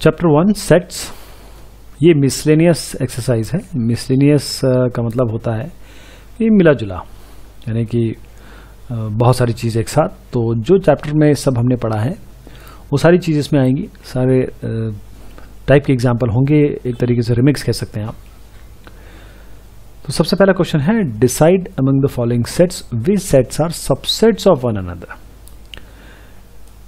Chapter 1 sets. ये miscellaneous exercise है। Miscellaneous का मतलब होता है ये मिला जुला, यानी कि बहुत सारी चीज़ एक साथ। तो जो चैप्टर में सब हमने पढ़ा है वो सारी चीज़ इसमें आएंगी। सारे टाइप के एग्जाम्पल होंगे, एक तरीके से रिमिक्स कह सकते हैं आप। तो सबसे पहला क्वेश्चन है decide among the following sets which sets are subsets of one another.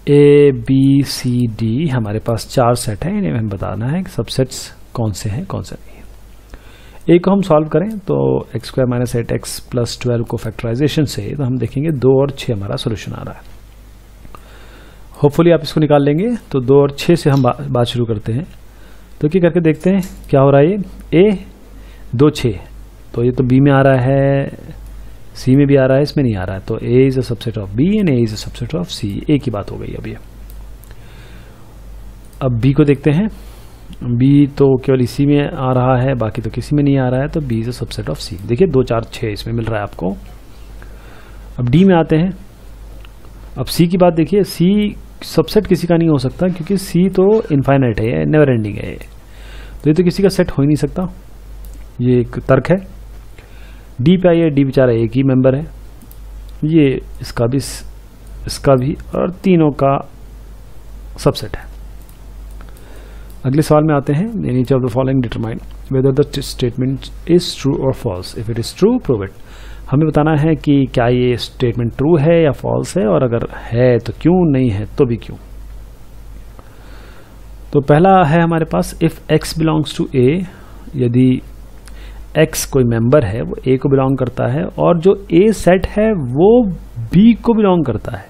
A B C D हमारे पास 4 सेट है, इन्हें हमें बताना है कि सबसेट्स कौन से हैं कौन से नहीं है। ए को हम सॉल्व करें तो x square minus 8x plus 12 को फैक्टराइजेशन से तो हम देखेंगे 2 और 6 हमारा सोल्यूशन आ रहा है। होपफुली आप इसको निकाल लेंगे। तो 2 और 6 से हम बात शुरू करते हैं। तो क्या करके देखते हैं क्या हो रहा है। ये ए 2 6 तो ये तो बी में आ रहा है, सी में भी आ रहा है, इसमें नहीं आ रहा है। तो A is a subset of B and A is a subset of C. A की बात हो गई अभी। अब बी को देखते हैं। बी तो केवल इसी में आ रहा है, बाकी तो किसी में नहीं आ रहा है। तो B is a subset of C. देखिए 2 4 6 इसमें मिल रहा है आपको। अब डी में आते हैं। अब सी की बात देखिए। सी सबसेट किसी का नहीं हो सकता क्योंकि सी तो इनफाइनाइट है, नेवर एंडिंग है। तो ये तो किसी का सेट हो ही नहीं सकता, ये एक तर्क है। डी पे आइए। डी बेचारा एक ही मेंबर है, ये इसका भी और तीनों का सबसेट है। अगले सवाल में आते हैं। In each of the following determine whether the statement is true और false. If it is true prove it. हमें बताना है कि क्या ये स्टेटमेंट ट्रू है या फॉल्स है, और अगर है तो क्यों, नहीं है तो भी क्यों। तो पहला है हमारे पास इफ एक्स बिलोंग्स टू ए। यदि एक्स कोई मेंबर है वो ए को बिलोंग करता है और जो ए सेट है वो बी को बिलोंग करता है,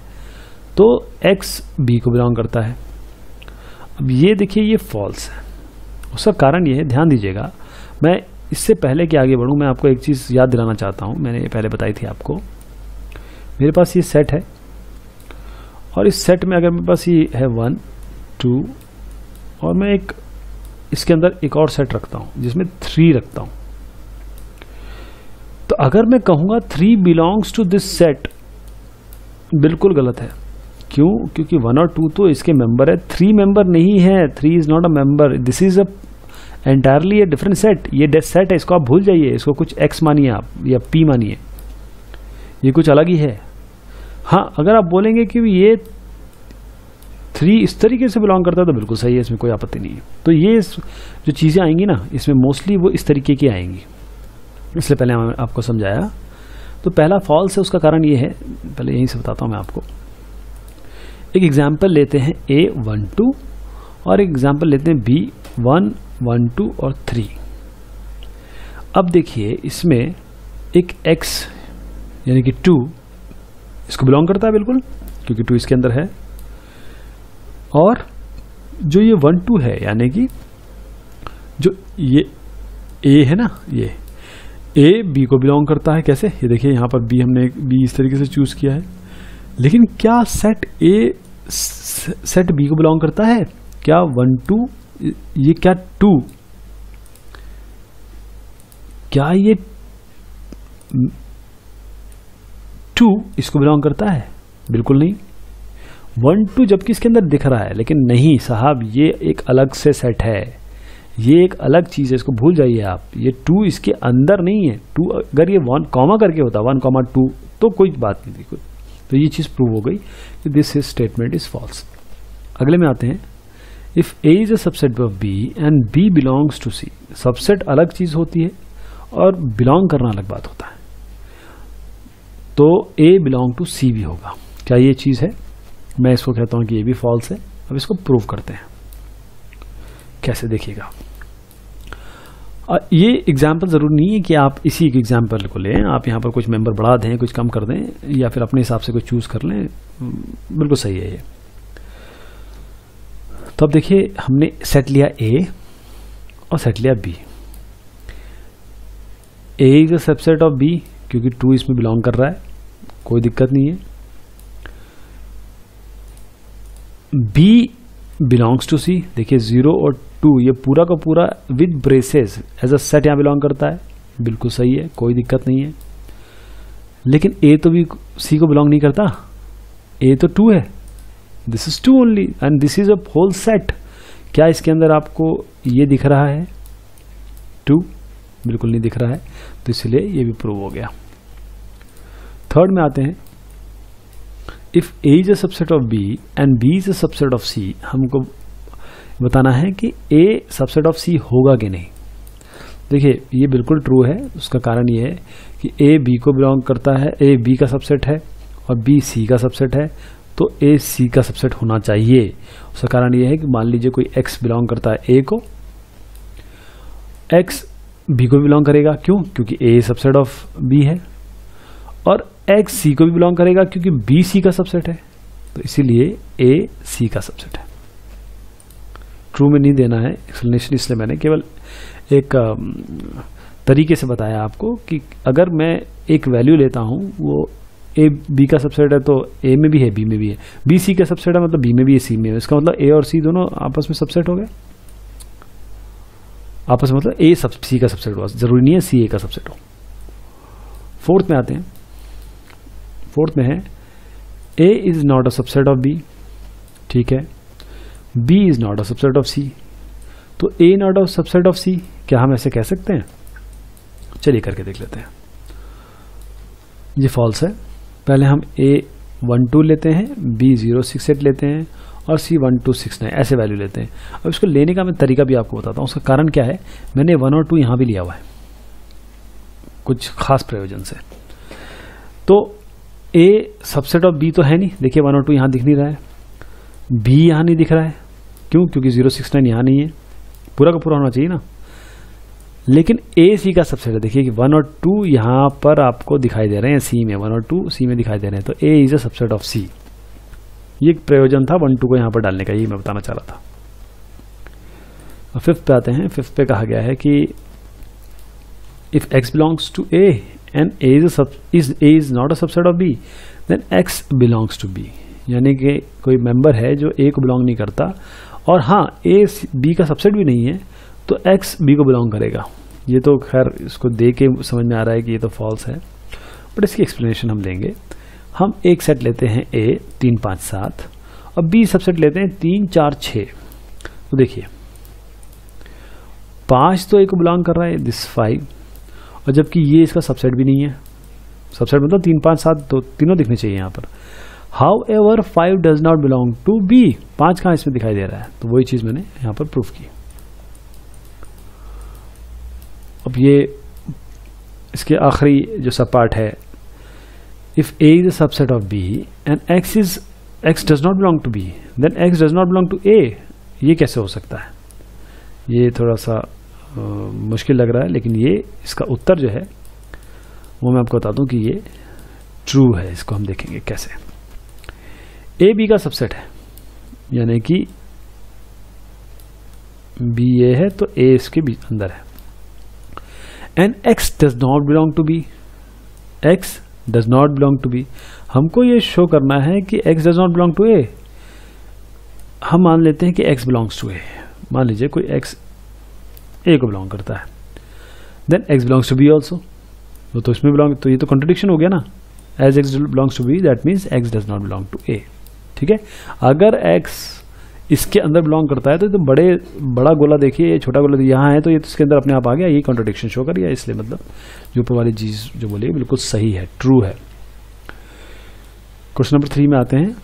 तो एक्स बी को बिलोंग करता है। अब ये देखिए ये फॉल्स है। उसका कारण ये है, ध्यान दीजिएगा। मैं इससे पहले कि आगे बढ़ूं मैं आपको एक चीज़ याद दिलाना चाहता हूं। मैंने ये पहले बताई थी आपको। मेरे पास ये सेट है और इस सेट में अगर मेरे पास ये है 1 2 और मैं इसके अंदर एक और सेट रखता हूं जिसमें 3 रखता हूं, तो अगर मैं कहूंगा 3 बिलोंग्स टू दिस सेट, बिल्कुल गलत है। क्यों? क्योंकि 1 और 2 तो इसके मेंबर है, 3 मेंबर नहीं है। 3 is not a member, this is a entirely a different set. ये सेट है, इसको आप भूल जाइए। इसको कुछ x मानिए आप या p मानिए, ये कुछ अलग ही है। हाँ, अगर आप बोलेंगे कि ये 3 इस तरीके से बिलोंग करता है तो बिल्कुल सही है, इसमें कोई आपत्ति नहीं है। तो ये जो चीजें आएंगी ना इसमें मोस्टली वो इस तरीके की आएंगी, इसलिए पहले मैंने आपको समझाया। तो पहला फॉल्स है, उसका कारण ये है, पहले यहीं से बताता हूं मैं आपको। एक एग्जाम्पल लेते हैं A1 2 और एक एग्जाम्पल लेते हैं B1 1 2 और 3। अब देखिए इसमें एक x यानी कि 2 इसको बिलोंग करता है बिल्कुल, क्योंकि 2 इसके अंदर है। और जो ये 1 2 है यानी कि जो ये A है ना, ये A B को बिलोंग करता है। कैसे? ये देखिए यहाँ पर B हमने B इस तरीके से चूज किया है, लेकिन क्या सेट A सेट B को बिलोंग करता है? क्या 1 2 ये क्या 2 क्या ये 2 इसको बिलोंग करता है? बिल्कुल नहीं। 1 2 जबकि इसके अंदर दिख रहा है, लेकिन नहीं साहब, ये एक अलग से सेट है, ये एक अलग चीज है, इसको भूल जाइए आप। ये 2 इसके अंदर नहीं है। 2 अगर ये 1 कॉमा करके होता 1 2 तो कोई बात नहीं थी। तो ये चीज प्रूव हो गई कि this is statement is false. अगले में आते हैं। If A is a subset of B and B belongs to C. Subset अलग चीज होती है और बिलोंग करना अलग बात होता है। तो ए बिलोंग टू सी भी होगा। क्या ये चीज है? मैं इसको कहता हूं कि ये भी फॉल्स है। अब इसको प्रूव करते हैं। कैसे? देखिएगा। ये एग्जाम्पल जरूरी नहीं है कि आप इसी एक एग्जाम्पल को लें। आप यहाँ पर कुछ मेंबर बढ़ा दें, कुछ कम कर दें, या फिर अपने हिसाब से कुछ चूज कर लें, बिल्कुल सही है ये। तो अब देखिए हमने सेट लिया A और सेट लिया B। A is a subset of B क्योंकि 2 इसमें बिलोंग कर रहा है, कोई दिक्कत नहीं है। B belongs to C। देखिए 0 और 2 ये पूरा का पूरा with braces as a set यहां बिलोंग करता है, बिल्कुल सही है, कोई दिक्कत नहीं है। लेकिन A तो भी C को बिलोंग नहीं करता, A तो 2 है, this is 2 only and this is a whole set. क्या इसके अंदर आपको ये दिख रहा है 2? बिल्कुल नहीं दिख रहा है, तो इसलिए ये भी प्रूव हो गया। थर्ड में आते हैं, if A is a subset of B and B is a subset of C, हमको बताना है कि A सबसेट ऑफ C होगा कि नहीं। देखिए ये बिल्कुल ट्रू है, उसका कारण ये है कि A B को बिलोंग करता है, A B का सबसेट है और B C का सबसेट है, तो A C का सबसेट होना चाहिए। उसका कारण ये है कि मान लीजिए कोई X बिलोंग करता है A को, X B को भी बिलोंग करेगा, क्यों? क्योंकि A सबसेट ऑफ B है, और X C को भी बिलोंग करेगा क्योंकि B C का सबसेट है, तो इसीलिए A C का सबसेट है। ट्रू में नहीं देना है एक्सप्लेनेशन, इसलिए मैंने केवल एक तरीके से बताया आपको कि अगर मैं एक वैल्यू लेता हूं, वो A B का सबसेट है तो A में भी है B में भी है, B C का सबसेट है मतलब B में भी है C में है, इसका मतलब A और C दोनों आपस में सबसेट हो गए। आपस में मतलब A सब C का सबसेट हुआ, जरूरी नहीं है C A का सबसेट हो। फोर्थ में आते हैं, फोर्थ में है A is not a subset of B, ठीक है, B is not a subset of C, तो A not a subset of C, क्या हम ऐसे कह सकते हैं? चलिए करके देख लेते हैं। ये फॉल्स है, पहले हम A12 लेते हैं, B068 लेते हैं और C1269 ऐसे वैल्यू लेते हैं। अब इसको लेने का मैं तरीका भी आपको बताता हूँ, उसका कारण क्या है, मैंने 1 और 2 यहाँ भी लिया हुआ है कुछ खास प्रयोजन से। तो A सबसेट ऑफ B तो है नहीं, देखिए 1 और 2 यहाँ दिख नहीं रहा है, B यहाँ नहीं दिख रहा है, क्यों? क्योंकि 069 यहाँ नहीं है, पूरा का पूरा होना चाहिए ना। लेकिन A C का सबसेट है, देखिए कि 1 और 2 यहाँ पर आपको दिखाई दे रहे हैं C में, 1 और 2 C में दिखाई दे रहे हैं, तो A is a subset of C। ये एक प्रयोजन था 1 2 को यहाँ पर डालने का, यही मैं बताना चाह रहा था। और फिफ्थ पे आते हैं, फिफ्थ पे कहा गया है कि if X belongs to A and A is not a subset of B, then X belongs to B, यानी कि कोई मेंबर है जो A को बिलोंग नहीं करता, और हाँ A B का सबसेट भी नहीं है, तो X B को बिलोंग करेगा। ये तो खैर इसको देख के समझ में आ रहा है कि ये तो फॉल्स है, बट इसकी एक्सप्लेनेशन हम देंगे। हम एक सेट लेते हैं A 3 5 7 और B सबसेट लेते हैं 3 4 6। तो देखिए 5 तो A को बिलोंग कर रहा है, दिस 5, और जबकि ये इसका सबसेट भी नहीं है। सबसेट मतलब 3 5 7 तो तीनों दिखने चाहिए यहाँ पर। However 5 does not belong to B, 5 कहाँ इसमें दिखाई दे रहा है, तो वही चीज मैंने यहाँ पर प्रूफ की। अब ये इसके आखिरी जो सब पार्ट है, if A is a subset of B and X does not belong to B, then X does not belong to A, ये कैसे हो सकता है? ये थोड़ा सा मुश्किल लग रहा है, लेकिन ये इसका उत्तर जो है वो मैं आपको बता दूं कि ये ट्रू है। इसको हम देखेंगे कैसे। A B का सबसेट है, यानी कि B A है तो A इसके अंदर है, and X does not belong to B, X does not belong to B, हमको ये शो करना है कि X does not belong to A। हम मान लेते हैं कि X belongs to A, मान लीजिए कोई X A को बिलोंग करता है, then X belongs to B also, तो इसमें बिलोंग, तो ये तो कॉन्ट्रडिक्शन हो गया ना। As X belongs to B, that means X does not belong to A, ठीक है। अगर X इसके अंदर बिलोंग करता है तो बड़ा गोला देखिए, ये छोटा गोला यहाँ है, तो ये तो इसके अंदर अपने आप आ गया, ये कॉन्ट्रडिक्शन शो कर गया, इसलिए मतलब जो ऊपर वाली चीज जो बोली बिल्कुल सही है, ट्रू है। क्वेश्चन नंबर 3 में आते हैं,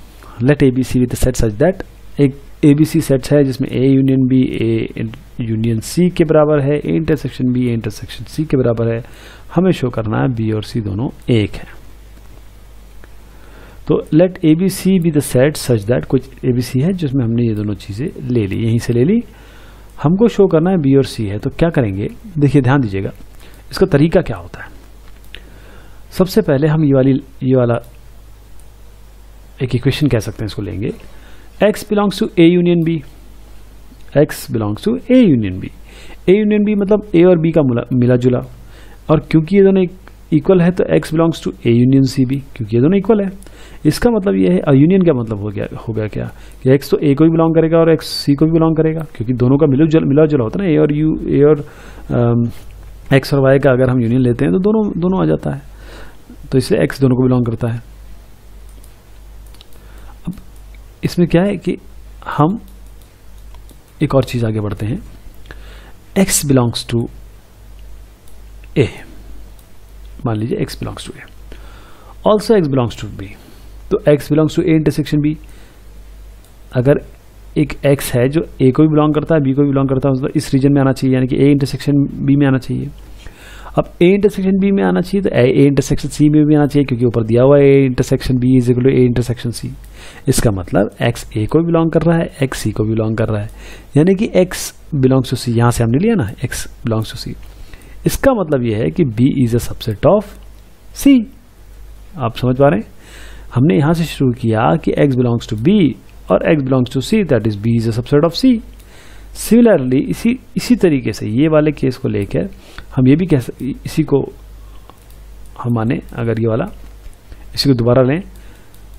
let A B C with set such that, एक ए बी सी सेट है जिसमें A union B A union C के बराबर है, A intersection B A intersection C के बराबर है। हमें शो करना है B और C दोनों एक है। तो let A B C be the set such that, कुछ ए बी सी है जिसमें हमने ये दोनों चीजें ले ली, यहीं से ले ली, हमको शो करना है B और C है। तो क्या करेंगे, देखिए ध्यान दीजिएगा इसका तरीका क्या होता है। सबसे पहले हम ये वाला एक इक्वेशन कह सकते हैं, इसको लेंगे, X belongs to A union B, X belongs to A union B, A union B मतलब A और B का मिला जुला, और क्योंकि ये दोनों इक्वल है तो X belongs to A union C B, क्योंकि ये दोनों इक्वल है। इसका मतलब ये है, यूनियन का मतलब हो गया क्या कि X तो A को भी बिलोंग करेगा और X C को भी बिलोंग करेगा, क्योंकि दोनों का मिला जुला होता है ना, A और X और Y का अगर हम यूनियन लेते हैं तो दोनों आ जाता है, तो इसलिए X दोनों को बिलोंग करता है। अब इसमें क्या है कि हम एक और चीज आगे बढ़ते हैं, x बिलोंग्स टू a, मान लीजिए x belongs to a, also x belongs to b, तो x belongs to a intersection b। अगर एक x है जो a को भी बिलोंग करता है, b को भी बिलोंग करता है, तो इस रीजन में आना चाहिए, यानी कि a इंटरसेक्शन b में आना चाहिए। अब a इंटरसेक्शन b में आना चाहिए तो a इंटरसेक्शन c में भी आना चाहिए, क्योंकि ऊपर दिया हुआ है a intersection b is equal to a intersection c। इसका मतलब x a को बिलोंग कर रहा है, x c को बिलोंग कर रहा है, यानी कि x बिलोंग्स टू c, यहां से हमने लिया ना x बिलोंग्स टू c। इसका मतलब यह है कि b is a subset of c। आप समझ पा रहे हैं, हमने यहां से शुरू किया कि x बिलोंग्स टू b और x belongs to c, that is b is a subset of c। Similarly इसी तरीके से ये वाले केस को लेकर हम ये भी कह सकते, इसी को हम माने, अगर ये वाला इसी को दोबारा लें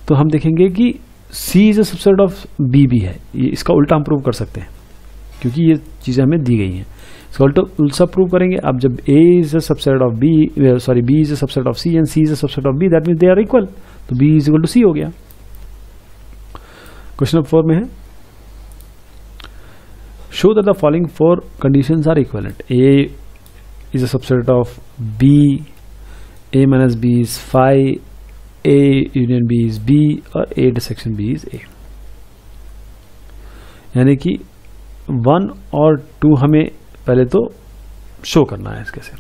तो हम देखेंगे कि c is a subset of b भी है। ये इसका उल्टा हम प्रूव कर सकते हैं, क्योंकि ये चीजें हमें दी गई हैं। इसका उल्टा प्रूव करेंगे। अब जब a is a subset of b, sorry b is a subset of c and c is a subset of b, that means they are equal, तो b is equal to c हो गया। Question number 4 में है, show that the following 4 conditions are equivalent. A is a subset of B, A minus B is phi, A union B is B और A intersection B is A। यानी कि 1 और 2 हमें पहले तो शो करना है इसके से।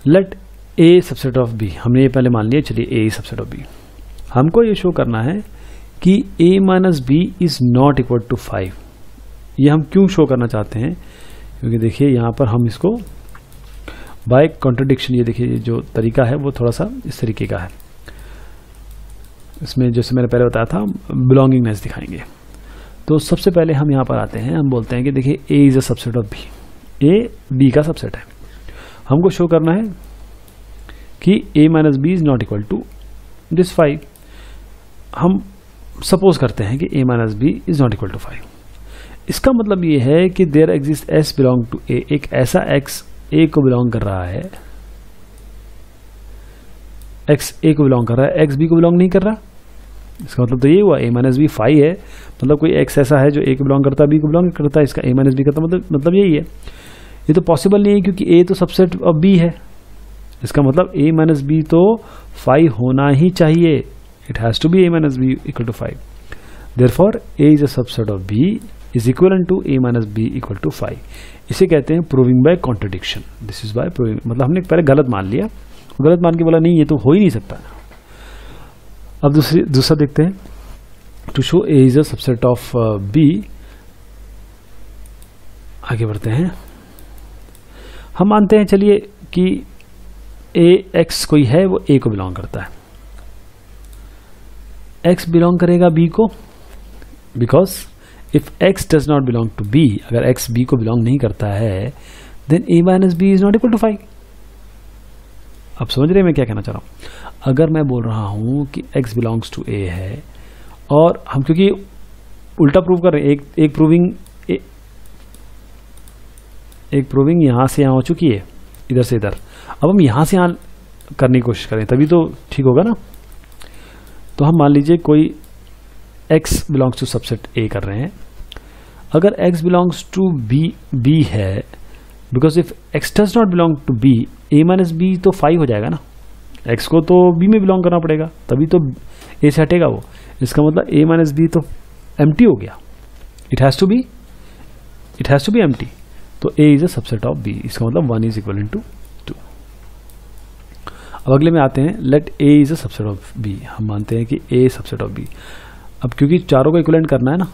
Let A subset of B, हमने ये पहले मान लिया, चलिए A सबसेट ऑफ B। हमको ये शो करना है कि A minus B is not equal to 5। ये हम क्यों शो करना चाहते हैं, क्योंकि देखिए यहाँ पर हम इसको बाय कॉन्ट्रडिक्शन, ये देखिए जो तरीका है वो थोड़ा सा इस तरीके का है। इसमें जैसे मैंने पहले बताया था बिलोंगिंगनेस दिखाएंगे। तो सबसे पहले हम यहाँ पर आते हैं, हम बोलते हैं कि देखिए A is a subset of B, A B का सबसेट है। हमको शो करना है कि A minus B is not equal to this 5। हम सपोज करते हैं कि A minus B is not equal to 5। इसका मतलब ये है कि there exist S belong to A, एक ऐसा X A को बिलोंग कर रहा है, X A को बिलोंग कर रहा है, X B को बिलोंग नहीं कर रहा। इसका मतलब तो ये हुआ A माइनस बी 5 है, मतलब कोई X ऐसा है जो A को बिलोंग करता है, B को बिलोंग करता है, इसका A माइनस बी का मतलब यही है। ये तो पॉसिबल नहीं है क्योंकि A तो सबसेट ऑफ B है। इसका मतलब A माइनस बी तो 5 होना ही चाहिए, it has to be A minus B equal to 5। Therefore A is a subset of B is equal to A minus B equal to 5। इसे कहते हैं proving by contradiction. This is by proving, मतलब हमने पहले गलत मान लिया, गलत मान के बोला नहीं ये तो हो ही नहीं सकता। अब दूसरा देखते हैं, to show A is a subset of B। आगे बढ़ते हैं, हम मानते हैं चलिए कि X कोई है वो A को बिलोंग करता है, X बिलोंग करेगा B को, because if X does not belong to B, अगर X B को बिलोंग नहीं करता है, then A minus B is not equal to 5। अब समझ रहे हैं मैं क्या कहना चाह रहा हूं। अगर मैं बोल रहा हूं कि X बिलोंग्स टू A है, और हम क्योंकि उल्टा प्रूव कर रहे हैं, एक प्रूविंग यहां से यहां हो चुकी है, इधर से इधर, अब हम यहां से यहां करने की कोशिश करें तभी तो ठीक होगा ना। तो हम मान लीजिए कोई X belongs to subset A कर रहे हैं, अगर X बिलोंग्स टू B है, because if X does not belong to B, A minus B तो 5 हो जाएगा ना, X को तो B में बिलोंग करना पड़ेगा तभी तो A से हटेगा वो। इसका मतलब A माइनस बी तो एम्प्टी हो गया, it has to be empty, तो A is a subset of B। इसका मतलब 1 इज इक्वल टू 2। अब अगले में आते हैं, let A is a subset of B। हम मानते हैं कि A सबसेट ऑफ B। अब क्योंकि चारों को इक्विवेलेंट करना है ना,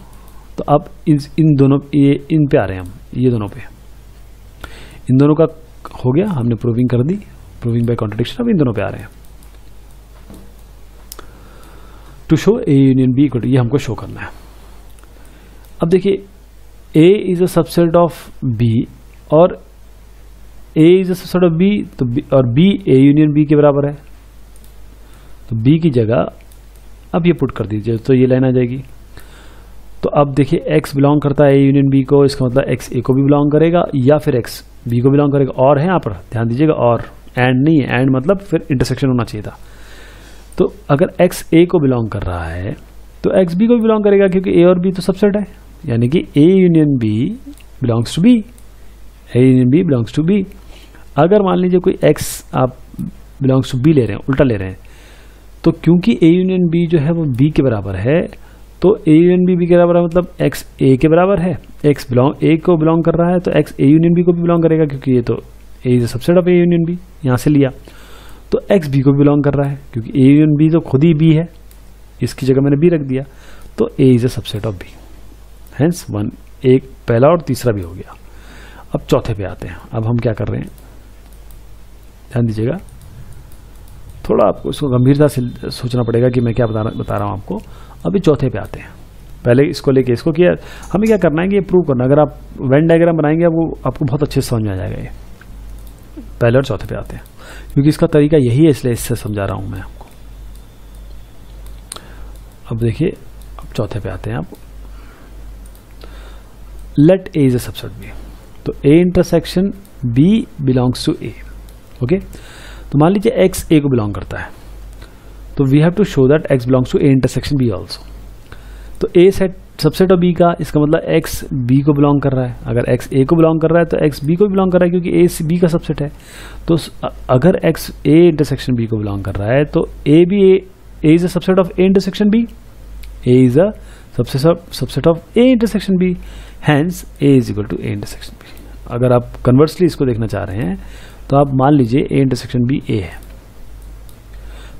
तो अब इन दोनों इन पे आ रहे हैं हम, ये दोनों पे, इन दोनों का हो गया, हमने प्रूविंग कर दी, प्रूविंग बाय कॉन्ट्रडिक्शन। अब इन दोनों पे आ रहे हैं, to show A union B equal to, ये हमको शो करना है। अब देखिए A is a subset of B और A is a subset of B, तो और B A यूनियन B के बराबर है, तो B की जगह अब ये पुट कर दीजिए तो ये लाइन आ जाएगी। तो अब देखिए X बिलोंग करता है A यूनियन B को, इसका मतलब X A को भी बिलोंग करेगा या फिर X B को बिलोंग करेगा। और है यहाँ पर ध्यान दीजिएगा, और एंड नहीं है, एंड मतलब फिर इंटरसेक्शन होना चाहिए था। तो अगर X A को बिलोंग कर रहा है तो X B को भी बिलोंग करेगा, क्योंकि A और B तो सबसेट है, यानी कि A union B belongs to B, A union B belongs to B। अगर मान लीजिए कोई X आप बिलोंग्स टू B ले रहे हैं, उल्टा ले रहे हैं, तो क्योंकि A यूनियन B जो है वो B के बराबर है, तो A यूनियन B के बराबर है, मतलब X A के बराबर है, X A को बिलोंग कर रहा है तो X A यूनियन B को भी बिलोंग करेगा, क्योंकि ये तो A is a subset of A union B, यहाँ से लिया। तो X B को भी बिलोंग कर रहा है, क्योंकि A यूनियन B तो खुद ही B है, इसकी जगह मैंने B रख दिया, तो A is a subset of B। Hence one, एक पहला और तीसरा भी हो गया। अब चौथे पे आते हैं। अब हम क्या कर रहे हैं, ध्यान दीजिएगा, थोड़ा आपको इसको गंभीरता से सोचना पड़ेगा कि मैं क्या बता रहा हूँ आपको। अभी चौथे पे आते हैं। पहले इसको लेके इसको किया, हमें क्या करना है कि ये प्रूव करना। अगर आप वेन डायग्राम बनाएंगे आपको बहुत अच्छे से समझ में आ जाएगा। ये पहले और चौथे पे आते हैं, क्योंकि इसका तरीका यही है, इसलिए इससे समझा रहा हूं मैं आपको। अब देखिए, अब चौथे पे आते हैं। आप let A is a subset B, तो A intersection B belongs to A। Okay, तो मान लीजिए X A को बिलोंग करता है, तो we have to show that X belongs to A intersection B also. तो A set subset of B का, इसका मतलब X B को बिलोंग कर रहा है। अगर X A को बिलोंग कर रहा है तो X B को भी बिलोंग कर रहा है, क्योंकि A B का सबसेट है। तो अगर X A इंटरसेक्शन B को बिलोंग कर रहा है तो A is a subset of A intersection B, A is a subset of A intersection B, hence A is equal to A intersection B। अगर आप कन्वर्सली इसको देखना चाह रहे हैं तो आप मान लीजिए A इंटरसेक्शन B A है,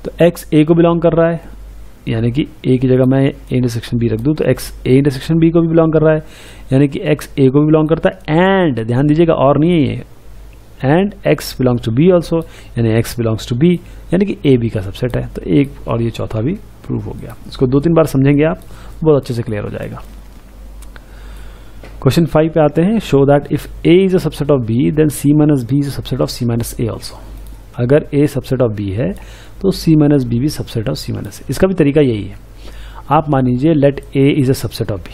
तो X A को बिलोंग कर रहा है, यानी कि A की जगह मैं A इंटरसेक्शन B रख दूं तो X A इंटरसेक्शन B को भी बिलोंग कर रहा है, यानी कि X A को भी बिलोंग करता है। एंड ध्यान दीजिएगा, और नहीं है ये, and X belongs to B also, यानी X बिलोंग्स टू B, यानी कि A B का सबसेट है। तो एक और ये चौथा भी प्रूव हो गया। इसको 2-3 बार समझेंगे आप, बहुत अच्छे से क्लियर हो जाएगा। क्वेश्चन 5 पे आते हैं। Show that if A is a subset of B then C minus B is a subset of C minus A also. अगर A सबसेट ऑफ B है तो C माइनस B भी subset of C minus A। इसका भी तरीका यही है। आप मान लीजिए let A is a subset of B,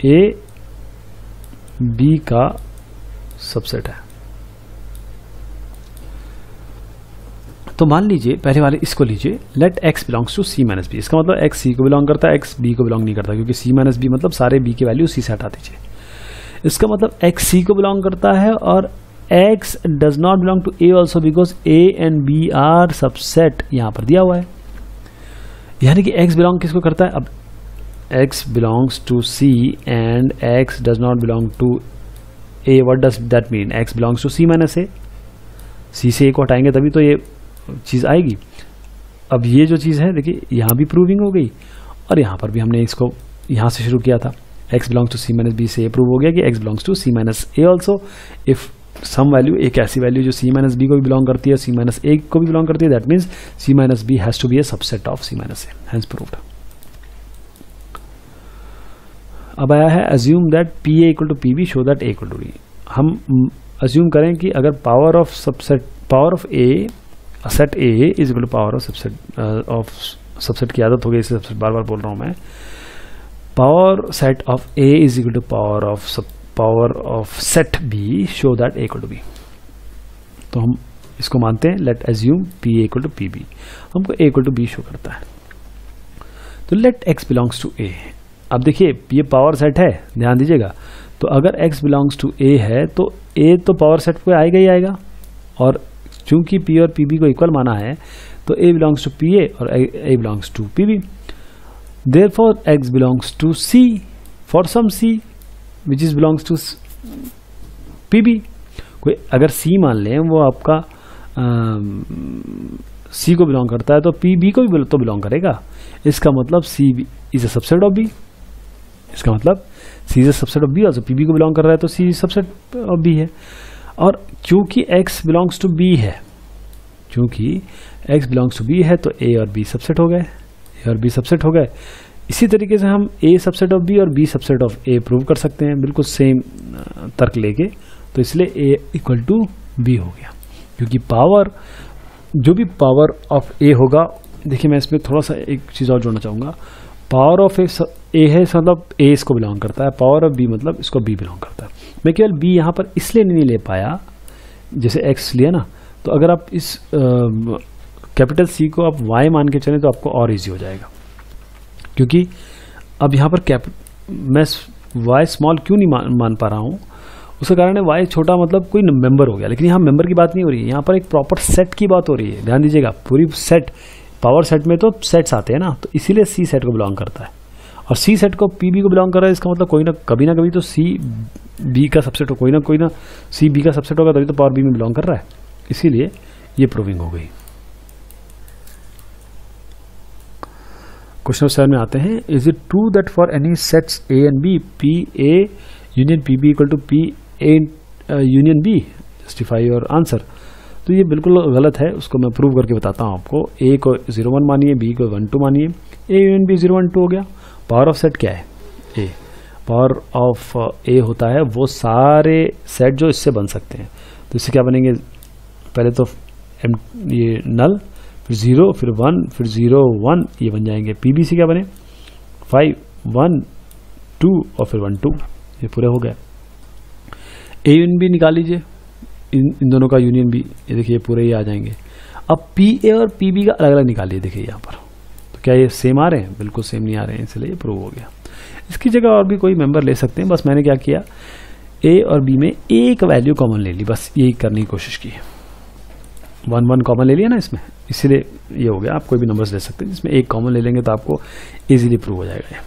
A B का सबसेट है। तो मान लीजिए पहले वाले इसको लीजिए, let X belongs to C minus B। इसका मतलब X C को बिलोंग करता है, X B को बिलोंग नहीं करता, क्योंकि C माइनस B मतलब सारे B की वैल्यू C से हटा दीजिए। इसका मतलब X C को बिलोंग करता है और X does not belong to A also, because A and B are subset, यहां पर दिया हुआ है। यानी कि X बिलोंग किसको करता है, अब X belongs to C and X does not belong to A। What does that mean, X belongs to C minus A। C से A को हटाएंगे तभी तो ये चीज आएगी। अब ये जो चीज है देखिए, यहां भी प्रूविंग हो गई और यहां पर भी हमने इसको यहां से शुरू किया था। X belongs to C minus B से ये प्रूव हो गया कि X belongs to C minus A also if some value, एक ऐसी वैल्यू जो C माइनस B को भी बिलोंग करती है, C माइनस A को भी बिलोंग करती है, that means C minus B has to be a subset of C minus A, hence proved. अब आया है assume that PA equal to PB, show that A equal to B। हम अज्यूम करें कि अगर power of A set A is equal to power of subset की आदत हो गई, इसे सबसेट बार बार बोल रहा हूं मैं। Power set of A is equal to power of set B, show that A equal to B। तो हम इसको मानते हैं, let assume PA equal to PB, हमको A equal to B show करता है। तो let X belongs to A। अब देखिए ये पावर सेट है, ध्यान दीजिएगा। तो अगर X बिलोंग्स टू A है तो A तो पावर सेट पे आएगा ही आएगा, और चूंकि P और PB को इक्वल माना है तो A बिलोंग्स टू PA और A belongs to PB। Therefore X belongs to C for some C which is belongs to PB। कोई अगर C मान लें वो आपका C को बिलोंग करता है तो PB को भी तो बिलोंग करेगा। इसका मतलब C is a subset of B। इसका मतलब C is a subset of B, also PB को बिलोंग कर रहा है तो C सबसेट ऑफ B है। और क्योंकि X बिलोंग्स टू B है, क्योंकि X बिलोंग्स टू B है तो A और B सबसेट हो गए, A और B सबसेट हो गए। इसी तरीके से हम A सबसेट ऑफ B और B subset of A prove कर सकते हैं, बिल्कुल सेम तर्क लेके। तो इसलिए A इक्वल टू B हो गया, क्योंकि पावर, जो भी पावर ऑफ A होगा, देखिए मैं इसमें थोड़ा सा एक चीज़ और जोड़ना चाहूँगा। पावर ऑफ A है मतलब A इसको बिलोंग करता है, पावर ऑफ B मतलब इसको B बिलोंग करता है। मैं केवल B यहाँ पर इसलिए नहीं ले पाया, जैसे X लिया ना, तो अगर आप इस कैपिटल C को आप Y मान के चलें तो आपको और इजी हो जाएगा, क्योंकि अब यहाँ पर मैं y स्मॉल क्यों नहीं मान पा रहा हूँ, उसका कारण है y छोटा मतलब कोई मेंबर हो गया, लेकिन यहाँ मेंबर की बात नहीं हो रही है, यहाँ पर एक प्रॉपर सेट की बात हो रही है। ध्यान दीजिएगा, पूरी सेट, पावर सेट में तो सेट्स आते हैं ना, तो इसीलिए सी सेट को बिलोंग करता है, और सी सेट को पी बी को बिलोंग कर रहा है। इसका मतलब कोई ना कभी तो सी बी का सबसेट हो, कोई ना सी बी का सबसेट होगा, तभी तो पावर बी में बिलोंग कर रहा है, इसीलिए ये प्रूविंग हो गई। क्वेश्चन 7 में आते हैं, is it true that for any sets A and B P A union P B equal to P A union B, justify your answer. तो ये बिल्कुल गलत है, उसको मैं प्रूव करके बताता हूँ आपको। ए को 0 1 मानिए, बी को 1 2 मानिए, ए यूनियन बी 0 1 2 हो गया। पावर ऑफ सेट क्या है? ए। पावर ऑफ ए होता है वो सारे सेट जो इससे बन सकते हैं। तो इससे क्या बनेंगे, पहले तो ये नल, फिर 0, फिर 1, फिर 0 1, ये बन जाएंगे। पीबी से क्या बने 5 1 2 और फिर 1 2, ये पूरे हो गए। ए यूनियन बी निकाल लीजिए, इन दोनों का यूनियन बी, ये देखिए पूरे ही आ जाएंगे। अब पी ए और पी बी का अलग अलग निकालिए, देखिए यहाँ पर, तो क्या ये सेम आ रहे हैं? बिल्कुल सेम नहीं आ रहे हैं, इसलिए ये प्रूव हो गया। इसकी जगह और भी कोई मेंबर ले सकते हैं, बस मैंने क्या किया, ए और बी में एक वैल्यू कॉमन ले ली, बस यही करने की कोशिश की। 1 1 कॉमन ले लिया ना इसमें, इसीलिए ये हो गया। आप कोई भी नंबर्स ले सकते हैं, जिसमें एक कॉमन ले लेंगे तो आपको इजीली प्रूव हो जाएगा।